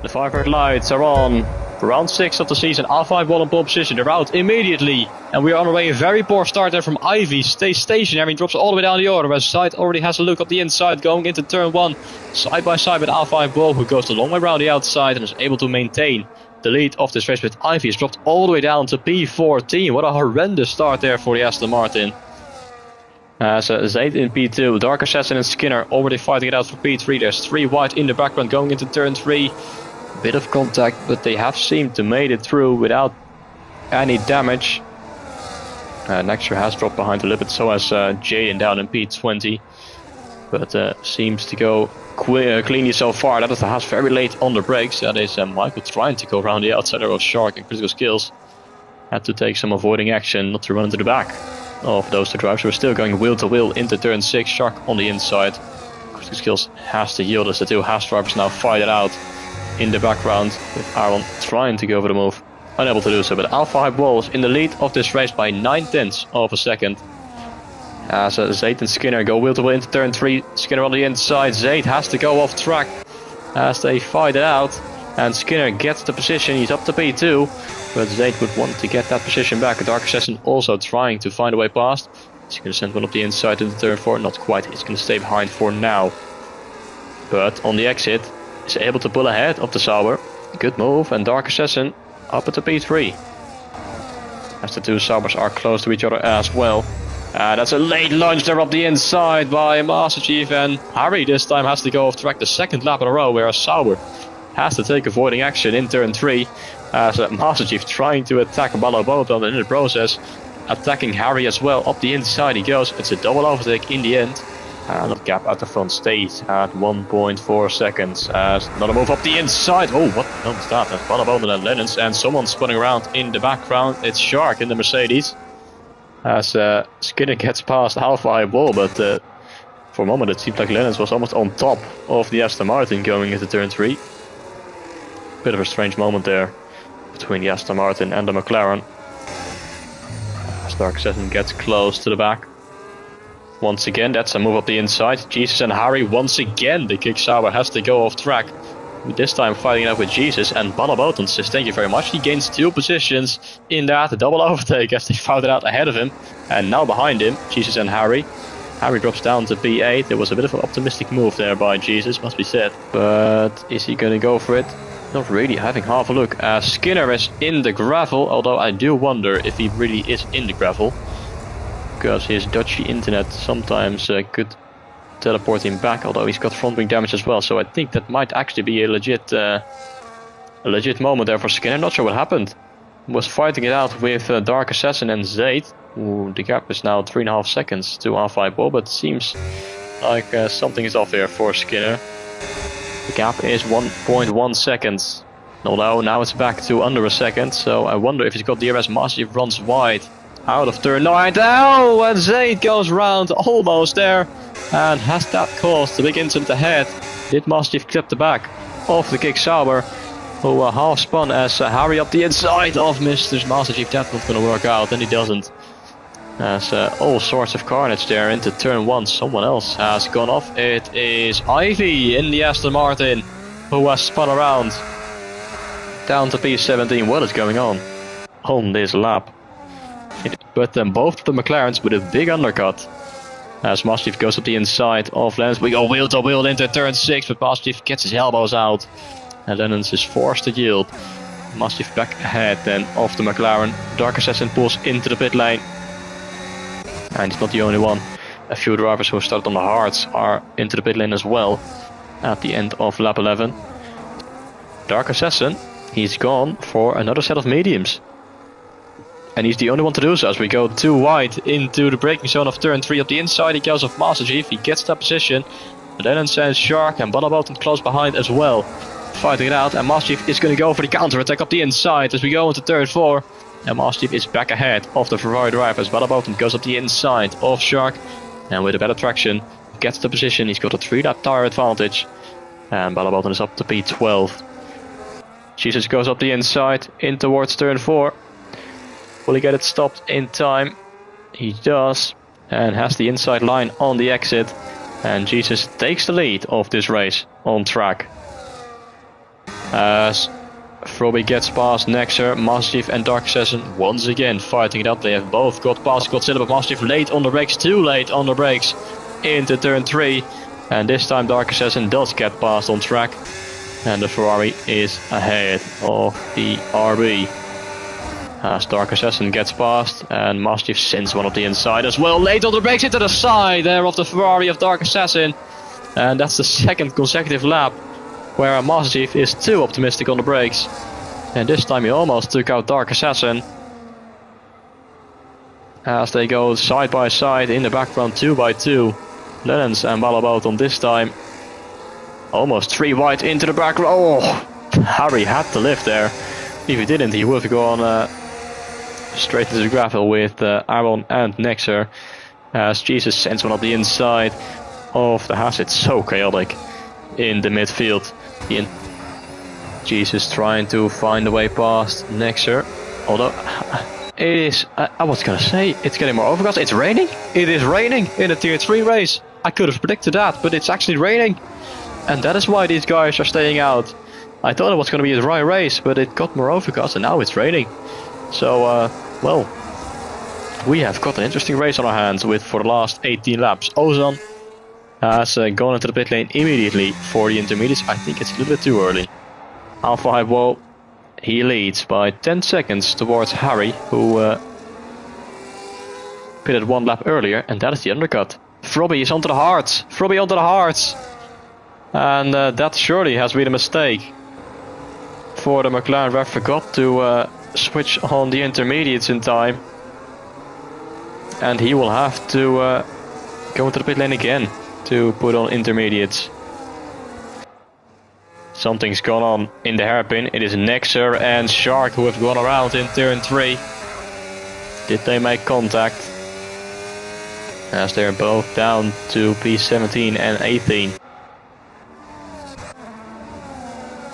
The 5 red lights are on. Round 6 of the season. R5 wall on pole position. They're out immediately. And we are on our way. A very poor start there from Ivy. Stays stationary and drops all the way down the order. As Side already has a look up the inside going into turn 1. Side by side with R5 wall, who goes the long way around the outside and is able to maintain the lead of this race. With Ivy has dropped all the way down to P14. What a horrendous start there for the Aston Martin. So Zaid in P2, Dark Assassin and Skinner already fighting it out for P3. There's 3 wide in the background going into turn 3. Bit of contact, but they have seemed to made it through without any damage. Nexter has dropped behind a little bit, so has Jaden down in P20. But seems to go cleanly so far. That is the Haas very late on the brakes. That is Michael trying to go around the outsider of Shark and Critical Skills. Had to take some avoiding action not to run into the back of those 2 drivers. We're still going wheel to wheel into turn 6. Shark on the inside. Critical Skills has to yield as the 2 Haas drivers now fight it out in the background, with Aaron trying to go for the move, unable to do so. But R5 Walls in the lead of this race by 9/10 of a second. As Zaid and Skinner go wheel to wheel into turn 3. Skinner on the inside. Zaid has to go off track as they fight it out, and Skinner gets the position. He's up to P2, but Zaid would want to get that position back. Dark Assassin also trying to find a way past. He's going to send one up the inside into turn 4. Not quite. He's going to stay behind for now, but on the exit is able to pull ahead of the Sauber. Good move, and Dark Assassin up at the P3. As the 2 Saubers are close to each other as well. That's a late lunge there up the inside by Master Chief, and Harry this time has to go off track the 2nd lap in a row, whereas Sauber has to take avoiding action in turn 3. As Master Chief trying to attack Baloboto, and in the process attacking Harry as well. Up the inside he goes. It's a double overtake in the end. And the gap at the front stays at 1.4 seconds. Another move up the inside. Oh, what the hell is that? That's Balabonen and Lennons, and someone spinning around in the background. It's Shark in the Mercedes. As Skinner gets past R5 Wall, but for a moment it seemed like Lennons was almost on top of the Aston Martin going into turn 3. Bit of a strange moment there between the Aston Martin and the McLaren. As Dark Assassin gets close to the back. Once again, that's a move up the inside. Jesus and Harry once again. The kick Sauber has to go off track. This time fighting it out with Jesus, and Balaboten says thank you very much. He gains 2 positions in that double overtake as they fought it out ahead of him. And now behind him, Jesus and Harry. Harry drops down to P8. There was a bit of an optimistic move there by Jesus, must be said. But is he going to go for it? Not really, having half a look. Skinner is in the gravel, although I do wonder if he really is in the gravel. Because his dodgy internet sometimes could teleport him back, although he's got front wing damage as well. So I think that might actually be a legit moment there for Skinner. Not sure what happened. Was fighting it out with Dark Assassin and Zaid. Ooh, the gap is now 3.5 seconds to R5 Ball, but seems like something is off here for Skinner. The gap is 1.1 seconds. Although now it's back to under a second, so I wonder if he's got DRS. Master Chief runs wide out of turn 9. Oh, and Zaid goes round almost there and has that caused the big incident ahead. Did Master Chief clip the back of the kick Sauber, who half spun as Harry up the inside of Mr. Master Chief. That's not going to work out, and he doesn't. As all sorts of carnage there into turn 1. Someone else has gone off. It is Ivy in the Aston Martin who has spun around down to P17. What is going on this lap? But then both of the McLarens with a big undercut. As Master Chief goes up the inside of Lennons. We go wheel to wheel into turn 6, but Master Chief gets his elbows out. And Lennons is forced to yield. Master Chief back ahead then of the McLaren. Dark Assassin pulls into the pit lane. And he's not the only one. A few drivers who started on the hards are into the pit lane as well at the end of lap 11. Dark Assassin, he's gone for another set of mediums. And he's the only one to do so as we go too wide into the braking zone of turn 3. Up the inside he goes off Master Chief. He gets that position. Then sends Shark and Balaboten close behind as well. Fighting it out, and Master Chief is going to go for the counter attack up the inside as we go into turn 4. And Master Chief is back ahead of the Ferrari driver as Balaboten goes up the inside of Shark. And with a better traction, gets the position. He's got a 3-lap tire advantage. And Balaboten is up to P12. Jesus goes up the inside in towards turn 4. Will he get it stopped in time? He does. And has the inside line on the exit. And Jesus takes the lead of this race on track. As Froby gets past Nexer, Mastiff and Dark Assassin once again fighting it up. They have both got past Godzilla, but Mastiff late on the brakes, too late on the brakes into turn 3. And this time Dark Assassin does get past on track. And the Ferrari is ahead of the RB. As Dark Assassin gets past, and Mastiff sends one up the inside as well. Late on the brakes into the side there of the Ferrari of Dark Assassin. And that's the second consecutive lap where Mastiff is too optimistic on the brakes. And this time he almost took out Dark Assassin. As they go side by side in the background 2 by 2. Lennons and Balabout on this time. Almost 3 wide into the back row. Oh, Harry had to lift there. If he didn't, he would have gone straight into the gravel with Aaron and Nexer. As Jesus sends one up the inside of the Haas. It's so chaotic in the midfield. Jesus trying to find a way past Nexer. Although it is, I was gonna say, it's getting more overcast. It's raining. It is raining in a tier 3 race. I could have predicted that, but it's actually raining. And that is why these guys are staying out. I thought it was going to be a dry race, but it got more overcast and now it's raining. So, well, we have got an interesting race on our hands with for the last 18 laps. Ozan has gone into the pit lane immediately for the intermediates. I think it's a little bit too early. Alpha Hypo, he leads by 10 seconds towards Harry, who pitted 1 lap earlier, and that is the undercut. Frobby is onto the hards. Frobby onto the hards. And that surely has been a mistake for the McLaren ref. Forgot to switch on the intermediates in time. And he will have to go into the pit lane again to put on intermediates. Something's gone on in the hairpin. It is Nexer and Shark who have gone around in turn 3. Did they make contact? As they're both down to P17 and 18.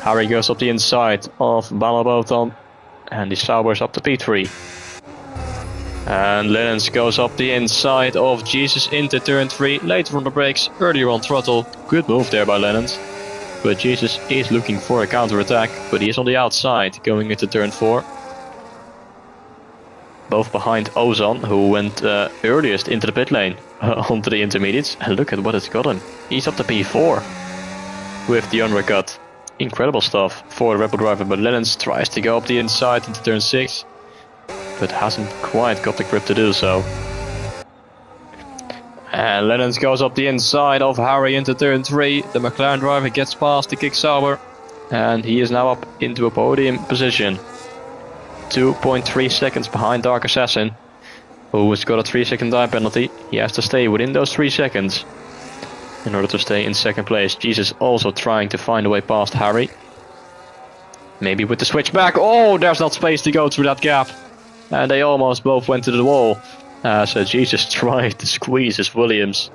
Harry goes up the inside of Balabotan and he Saubers up to P3. And Lennons goes up the inside of Jesus into turn 3, later on the brakes, earlier on throttle. Good move there by Lennons. But Jesus is looking for a counter-attack, but he is on the outside going into turn 4. Both behind Ozan, who went earliest into the pit lane onto the intermediates. And look at what it's got him. He's up to P4 with the undercut. Incredible stuff for the Red Bull driver, but Lennons tries to go up the inside into turn 6, but hasn't quite got the grip to do so. And Lennons goes up the inside of Harry into turn 3. The McLaren driver gets past the Kick Sauber, and he is now up into a podium position. 2.3 seconds behind Dark Assassin, who has got a 3-second time penalty. He has to stay within those 3 seconds in order to stay in second place. Jesus also trying to find a way past Harry. Maybe with the switch back. Oh, there's not space to go through that gap. And they almost both went to the wall. So Jesus tried to squeeze his Williams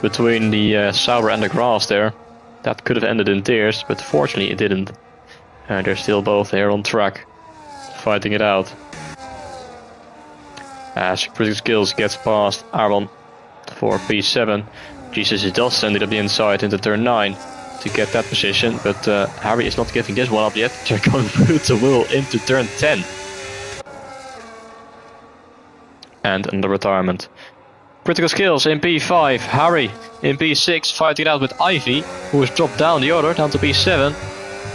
between the Sauber and the grass there. That could have ended in tears, but fortunately it didn't. And they're still both there on track, fighting it out. As Critical Skills gets past Aaron for P7. Jesus does send it up the inside into turn 9 to get that position, but Harry is not giving this one up yet. They're going through the wheel into turn 10. And under retirement. Critical Skills in P5, Harry in P6 fighting it out with Ivy, who has dropped down the order, down to P7.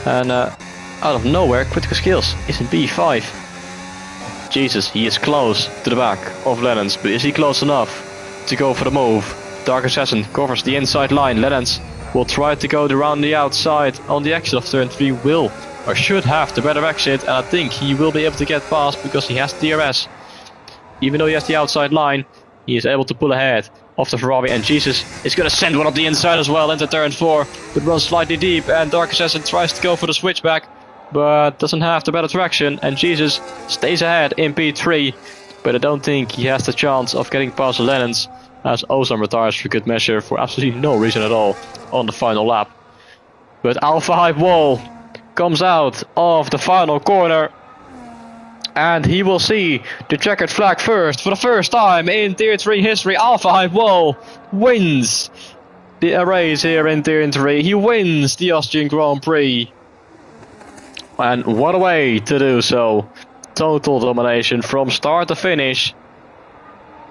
And out of nowhere, Critical Skills is in P5. Jesus, he is close to the back of Lennons, but is he close enough to go for the move? Dark Assassin covers the inside line. Lennons will try to go around the outside on the exit of turn 3. Will or should have the better exit, and I think he will be able to get past because he has DRS. Even though he has the outside line, he is able to pull ahead of the Ferrari, and Jesus is going to send one up the inside as well into turn 4, but runs slightly deep, and Dark Assassin tries to go for the switchback, but doesn't have the better traction, and Jesus stays ahead in P3, but I don't think he has the chance of getting past Lennons, as Ozan retires for good measure for absolutely no reason at all on the final lap. But Alpha Hype Wall comes out of the final corner, and he will see the checkered flag first for the first time in Tier 3 history. Alpha Hype Wall wins the race here in Tier 3. He wins the Austrian Grand Prix. And what a way to do so. Total domination from start to finish.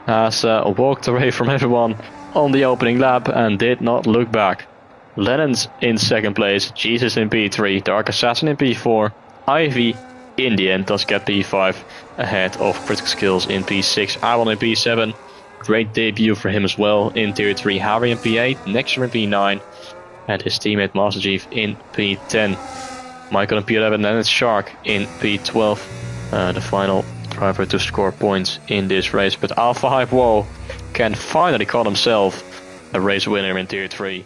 Has walked away from everyone on the opening lap and did not look back. Lennon's in second place, Jesus in P3, Dark Assassin in P4, Ivy in the end does get P5 ahead of Critical Skills in P6, Aaron in P7. Great debut for him as well in Tier 3, Harry in P8, Nexer in P9 and his teammate Master Chief in P10. Michael in P11, then it's Shark in P12, the final driver to score points in this race. But Alpha Hype Woe can finally call himself a race winner in Tier 3.